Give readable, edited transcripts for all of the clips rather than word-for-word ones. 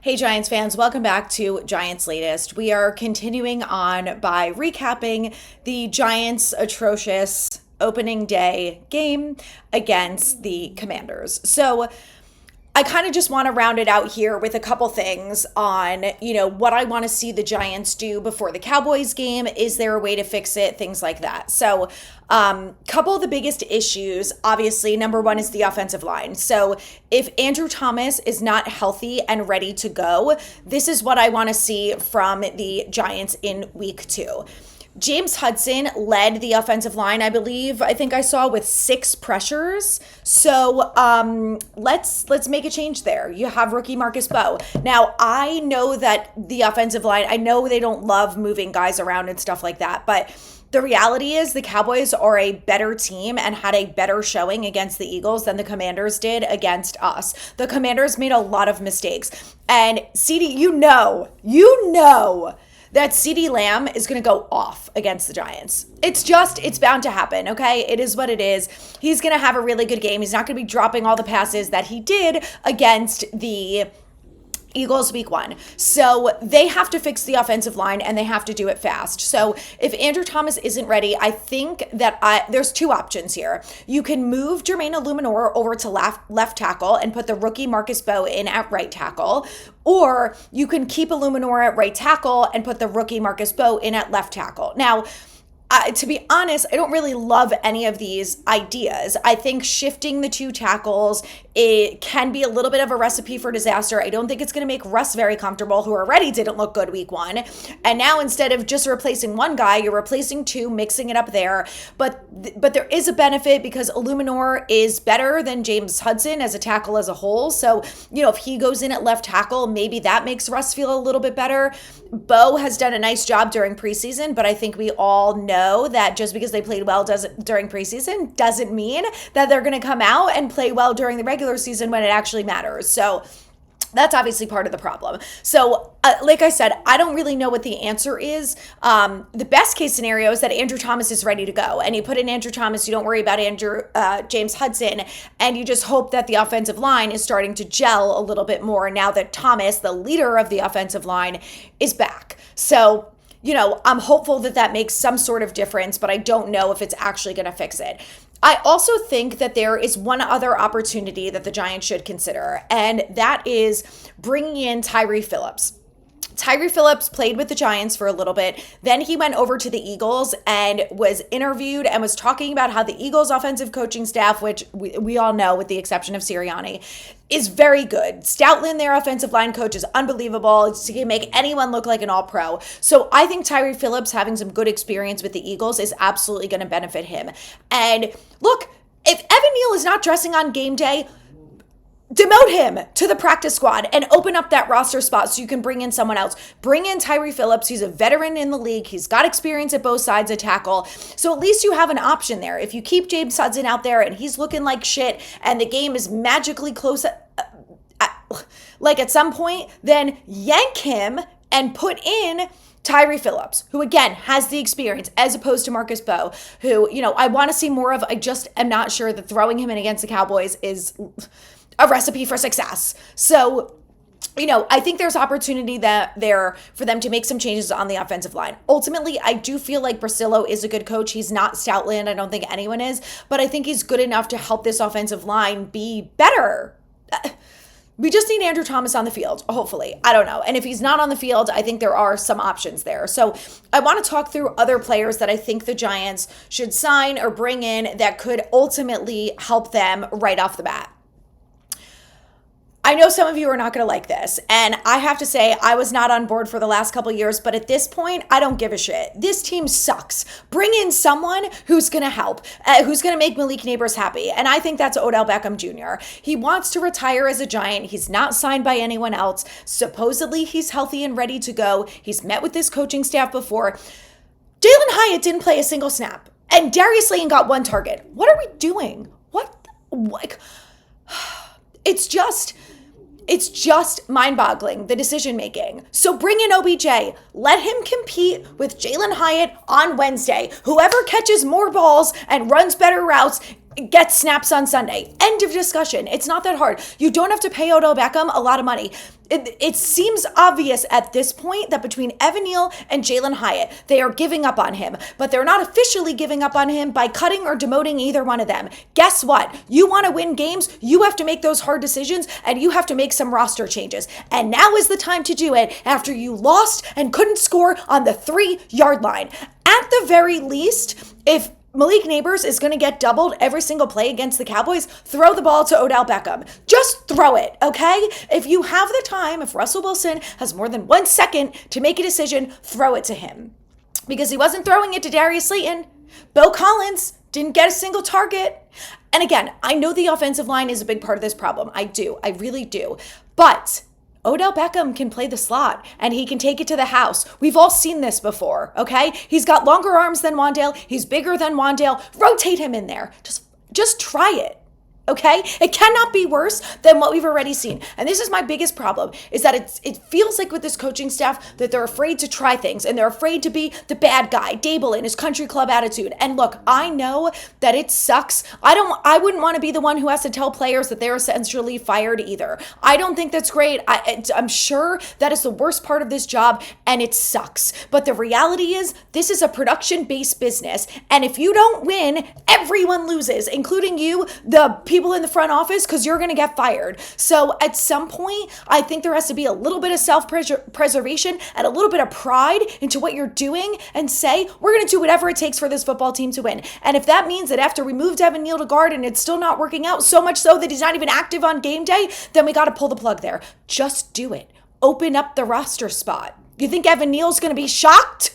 Hey Giants fans, welcome back to Giants Latest. We are continuing on by recapping the Giants' atrocious opening day game against the Commanders. So I kind of just want to round it out here with a couple things on, what I want to see the Giants do before the Cowboys game. Is there a way to fix it? Things like that. So, couple of the biggest issues, obviously, number one is the offensive line. So if Andrew Thomas is not healthy and ready to go, this is what I want to see from the Giants in week 2. James Hudson led the offensive line, I think I saw with 6 pressures. So let's make a change there. You have rookie Marcus Bowe. Now, I know that the offensive line, I know they don't love moving guys around and stuff like that, but the reality is the Cowboys are a better team and had a better showing against the Eagles than the Commanders did against us. The Commanders made a lot of mistakes. And CD, you know that CeeDee Lamb is going to go off against the Giants. It's bound to happen, okay? It is what it is. He's going to have a really good game. He's not going to be dropping all the passes that he did against the Eagles week 1. So they have to fix the offensive line and they have to do it fast. So if Andrew Thomas isn't ready, I think that there's 2 options here. You can move Jermaine Illuminor over to left tackle and put the rookie Marcus Bowe in at right tackle, or you can keep Illuminor at right tackle and put the rookie Marcus Bowe in at left tackle. Now, to be honest, I don't really love any of these ideas. I think shifting the 2 tackles, it can be a little bit of a recipe for disaster. I don't think it's going to make Russ very comfortable, who already didn't look good week 1. And now instead of just replacing one guy, you're replacing 2, mixing it up there. But there is a benefit because Illuminor is better than James Hudson as a tackle as a whole. So, if he goes in at left tackle, maybe that makes Russ feel a little bit better. Bowe has done a nice job during preseason, but I think we all know that just because they played well during preseason doesn't mean that they're going to come out and play well during the regular season when it actually matters. So that's obviously part of the problem. So like I said, I don't really know what the answer is. The best case scenario is that Andrew Thomas is ready to go. And you put in Andrew Thomas, you don't worry about James Hudson, and you just hope that the offensive line is starting to gel a little bit more now that Thomas, the leader of the offensive line, is back. So I'm hopeful that makes some sort of difference, but I don't know if it's actually going to fix it. I also think that there is one other opportunity that the Giants should consider, and that is bringing in Tyree Phillips. Tyree Phillips played with the Giants for a little bit. Then he went over to the Eagles and was interviewed and was talking about how the Eagles offensive coaching staff, which we all know with the exception of Sirianni, is very good. Stoutland, their offensive line coach, is unbelievable. He can make anyone look like an all-pro. So I think Tyree Phillips having some good experience with the Eagles is absolutely going to benefit him. And look, if Evan Neal is not dressing on game day, demote him to the practice squad and open up that roster spot so you can bring in someone else. Bring in Tyree Phillips. He's a veteran in the league. He's got experience at both sides of tackle. So at least you have an option there. If you keep James Hudson out there and he's looking like shit and the game is magically close at some point, then yank him and put in Tyree Phillips, who again has the experience, as opposed to Marcus Bowe, who, I want to see more of. I just am not sure that throwing him in against the Cowboys is a recipe for success. So, I think there's opportunity there for them to make some changes on the offensive line. Ultimately, I do feel like Brasillo is a good coach. He's not Stoutland. I don't think anyone is, but I think he's good enough to help this offensive line be better. We just need Andrew Thomas on the field, hopefully. I don't know. And if he's not on the field, I think there are some options there. So I want to talk through other players that I think the Giants should sign or bring in that could ultimately help them right off the bat. I know some of you are not going to like this, and I have to say I was not on board for the last couple years, but at this point, I don't give a shit. This team sucks. Bring in someone who's going to help, who's going to make Malik Neighbors happy, and I think that's Odell Beckham Jr. He wants to retire as a Giant. He's not signed by anyone else. Supposedly, he's healthy and ready to go. He's met with this coaching staff before. Jalen Hyatt didn't play a single snap, and Darius Slayton got 1 target. What are we doing? What? It's just mind-boggling, the decision-making. So bring in OBJ. Let him compete with Jalen Hyatt on Wednesday. Whoever catches more balls and runs better routes get snaps on Sunday. End of discussion. It's not that hard. You don't have to pay Odell Beckham a lot of money. It seems obvious at this point that between Evan Neal and Jalen Hyatt, they are giving up on him, but they're not officially giving up on him by cutting or demoting either one of them. Guess what? You want to win games, you have to make those hard decisions, and you have to make some roster changes. And now is the time to do it after you lost and couldn't score on the 3-yard line. At the very least, if Malik Neighbors is going to get doubled every single play against the Cowboys, throw the ball to Odell Beckham. Just throw it, okay? If you have the time, if Russell Wilson has more than 1 second to make a decision, throw it to him. Because he wasn't throwing it to Darius Slayton. Beau Collins didn't get a single target. And again, I know the offensive line is a big part of this problem. I do. I really do. But Odell Beckham can play the slot and he can take it to the house. We've all seen this before, okay? He's got longer arms than Wan'Dale. He's bigger than Wan'Dale. Rotate him in there. Just try it. Okay? It cannot be worse than what we've already seen. And this is my biggest problem, is that it feels like with this coaching staff that they're afraid to try things and they're afraid to be the bad guy, Dable in his country club attitude. And look, I know that it sucks. I wouldn't want to be the one who has to tell players that they're essentially fired either. I don't think that's great. I'm sure that is the worst part of this job and it sucks. But the reality is this is a production-based business. And if you don't win, everyone loses, including you, the people in the front office, because you're going to get fired. So at some point, I think there has to be a little bit of self-preservation and a little bit of pride into what you're doing and say, we're going to do whatever it takes for this football team to win. And if that means that after we moved Evan Neal to guard and it's still not working out, so much so that he's not even active on game day, then we got to pull the plug there. Just do it. Open up the roster spot. You think Evan Neal's going to be shocked?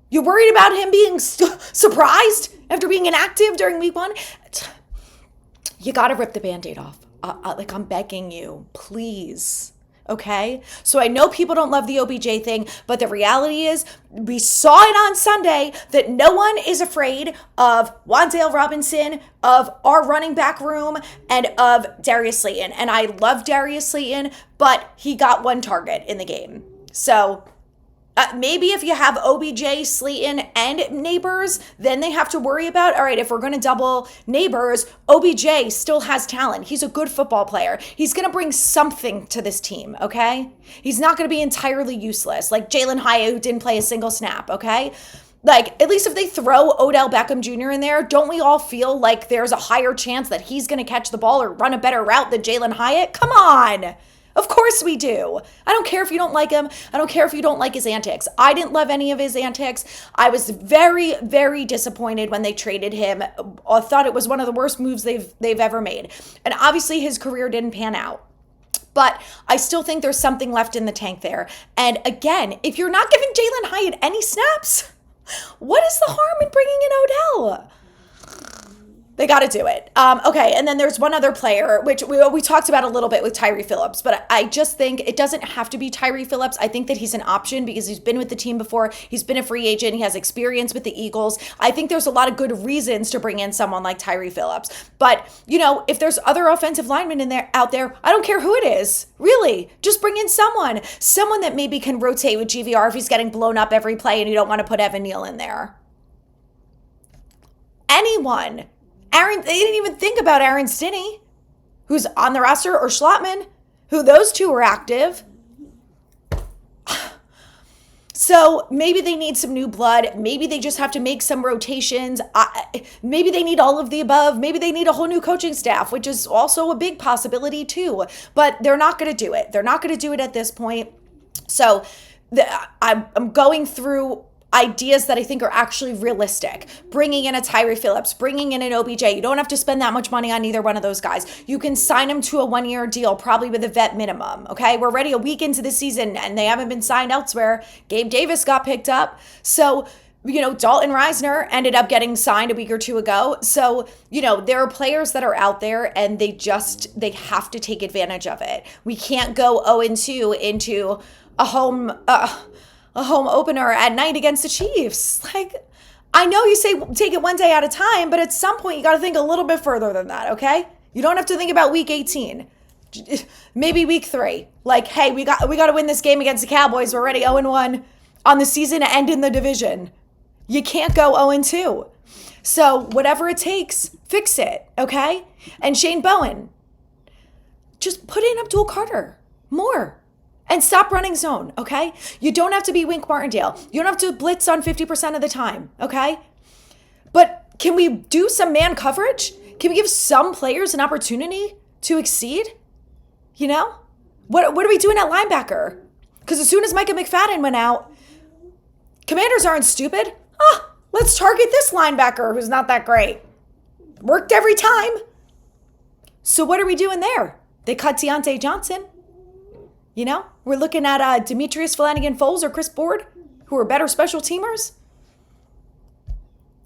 You're worried about him being surprised after being inactive during week 1? You got to rip the Band-Aid off. I'm begging you, please. Okay? So I know people don't love the OBJ thing, but the reality is we saw it on Sunday that no one is afraid of Wan'Dale Robinson, of our running back room, and of Darius Slayton. And I love Darius Slayton, but he got 1 target in the game. So maybe if you have OBJ, Slayton, and Neighbors, then they have to worry about, all right, if we're going to double Neighbors, OBJ still has talent. He's a good football player. He's going to bring something to this team, okay? He's not going to be entirely useless, like Jalen Hyatt, who didn't play a single snap, okay? Like, at least if they throw Odell Beckham Jr. in there, don't we all feel like there's a higher chance that he's going to catch the ball or run a better route than Jalen Hyatt? Come on! Of course we do. I don't care if you don't like him. I don't care if you don't like his antics. I didn't love any of his antics. I was very, very disappointed when they traded him. I thought it was one of the worst moves they've ever made. And obviously his career didn't pan out. But I still think there's something left in the tank there. And again, if you're not giving Jalen Hyatt any snaps, what is the harm in bringing in Odell? They got to do it. Okay, and then there's one other player, which we talked about a little bit with Tyree Phillips, but I just think it doesn't have to be Tyree Phillips. I think that he's an option because he's been with the team before. He's been a free agent. He has experience with the Eagles. I think there's a lot of good reasons to bring in someone like Tyree Phillips. But, you know, if there's other offensive linemen out there, I don't care who it is. Really, just bring in someone that maybe can rotate with GVR if he's getting blown up every play and you don't want to put Evan Neal in there. Anyone. They didn't even think about Aaron Stinney, who's on the roster, or Schlottman, who those two are active. So maybe they need some new blood. Maybe they just have to make some rotations. Maybe they need all of the above. Maybe they need a whole new coaching staff, which is also a big possibility too. But they're not going to do it. They're not going to do it at this point. So I'm going through ideas that I think are actually realistic. Bringing in a Tyree Phillips, bringing in an OBJ. You don't have to spend that much money on either one of those guys. You can sign them to a 1-year deal, probably with a vet minimum, okay? We're already a week into the season and they haven't been signed elsewhere. Gabe Davis got picked up. So, you know, Dalton Reisner ended up getting signed a week or two ago. So, you know, there are players that are out there and they have to take advantage of it. We can't go 0-2 into a home opener at night against the Chiefs. Like, I know you say take it one day at a time, but at some point you got to think a little bit further than that, okay? You don't have to think about week 18. Maybe week 3. Like, hey, we got to win this game against the Cowboys. We're already 0-1 on the season and in the division. You can't go 0-2. So whatever it takes, fix it, okay? And Shane Bowen, just put in Abdul Carter more and stop running zone, okay? You don't have to be Wink Martindale. You don't have to blitz on 50% of the time, okay? But can we do some man coverage? Can we give some players an opportunity to exceed? You know? What are we doing at linebacker? Because as soon as Micah McFadden went out, Commanders aren't stupid. Let's target this linebacker who's not that great. Worked every time. So what are we doing there? They cut Deontay Johnson. You know, we're looking at Demetrius Flanagan-Foles or Chris Board, who are better special teamers.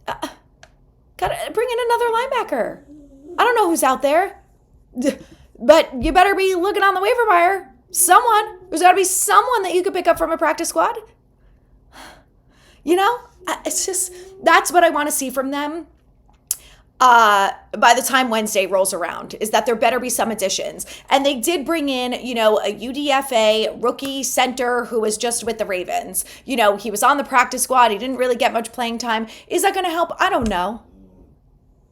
Gotta bring in another linebacker. I don't know who's out there, but you better be looking on the waiver wire. Someone. There's got to be someone that you could pick up from a practice squad. You know, it's just, that's what I want to see from them. By the time Wednesday rolls around, is that there better be some additions. And they did bring in, you know, a UDFA rookie center who was just with the Ravens. You know, he was on the practice squad. He didn't really get much playing time. Is that going to help? I don't know.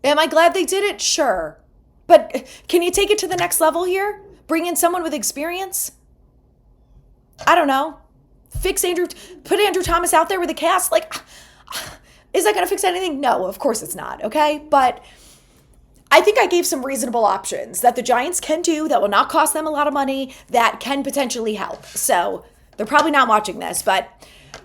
Am I glad they did it? Sure. But can you take it to the next level here? Bring in someone with experience? I don't know. Put Andrew Thomas out there with a cast. Like, is that going to fix anything? No, of course it's not, okay? But I think I gave some reasonable options that the Giants can do that will not cost them a lot of money, that can potentially help. So they're probably not watching this, but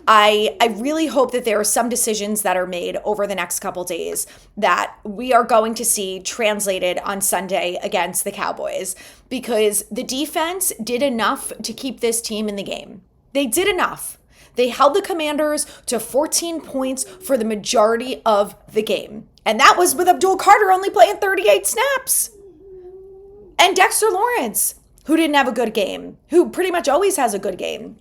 I really hope that there are some decisions that are made over the next couple days that we are going to see translated on Sunday against the Cowboys, because the defense did enough to keep this team in the game. They did enough. They held the Commanders to 14 points for the majority of the game. And that was with Abdul Carter only playing 38 snaps. And Dexter Lawrence, who didn't have a good game, who pretty much always has a good game.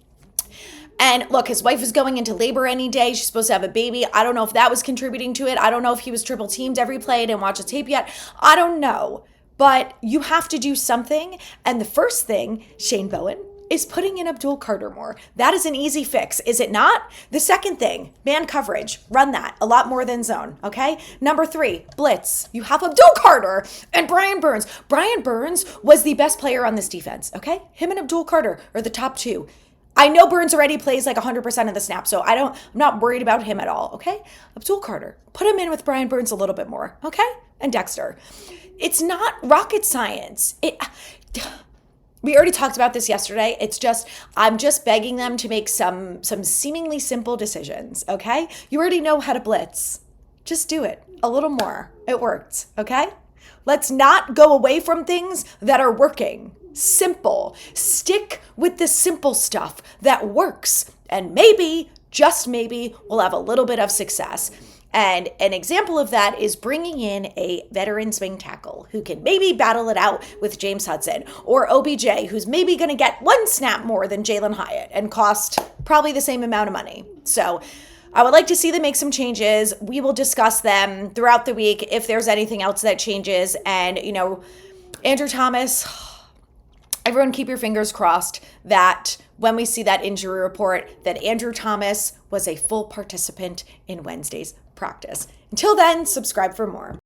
And look, his wife is going into labor any day. She's supposed to have a baby. I don't know if that was contributing to it. I don't know if he was triple teamed every play. I didn't watch the tape yet. I don't know. But you have to do something. And the first thing, Shane Bowen, is putting in Abdul Carter more. That is an easy fix, is it not? The second thing, man coverage. Run that a lot more than zone, okay? Number 3, blitz. You have Abdul Carter and Brian Burns. Brian Burns was the best player on this defense, okay? Him and Abdul Carter are the top 2. I know Burns already plays like 100% of the snaps, so I'm not worried about him at all, okay? Abdul Carter, put him in with Brian Burns a little bit more, okay? And Dexter. It's not rocket science. We already talked about this yesterday. I'm just begging them to make some seemingly simple decisions, okay? You already know how to blitz. Just do it a little more. It worked, okay? Let's not go away from things that are working. Simple. Stick with the simple stuff that works. And maybe, just maybe, we'll have a little bit of success. And an example of that is bringing in a veteran swing tackle who can maybe battle it out with James Hudson, or OBJ, who's maybe going to get one snap more than Jalen Hyatt and cost probably the same amount of money. So I would like to see them make some changes. We will discuss them throughout the week if there's anything else that changes. And, you know, Andrew Thomas, everyone keep your fingers crossed that when we see that injury report, that Andrew Thomas was a full participant in Wednesday's practice. Until then, subscribe for more.